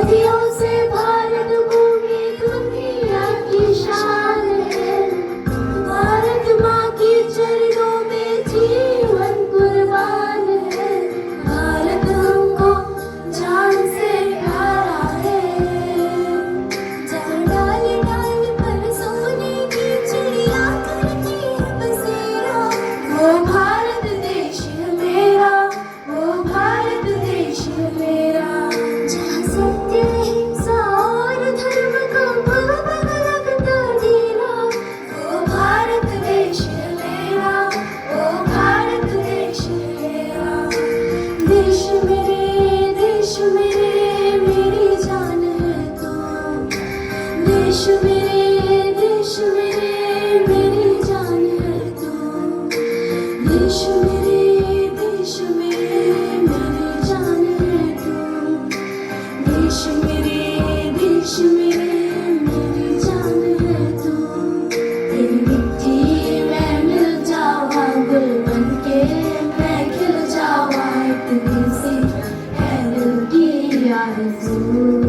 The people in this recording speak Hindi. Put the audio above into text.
सदियों से भारत भूमि दुनिया की शान है। भारत माँ की चरणों में जीवन कुर्बान है। भारत हमको जान से प्यारा है। जहाँ डाल डाल पर सोने की चिड़िया करती है बसेरा, वो भारत देश है मेरा, वो भारत देश है मेरा। जहाँ सत्य अहिंसा और धर्म का भवन लगता ढेरा, वो भारत देश है मेरा, वो भारत देश है मेरा। देश मेरे मेरी जान है तू। देश मेरे मेरी जान है तू। देश मेरे मेरी जान है तू। देश मेरे मेरी जान है तू। तेरी मिट्टी में मिल जावा गुल बनके, मैं खिल जावा एक दिल से है दिल की आरज़ू।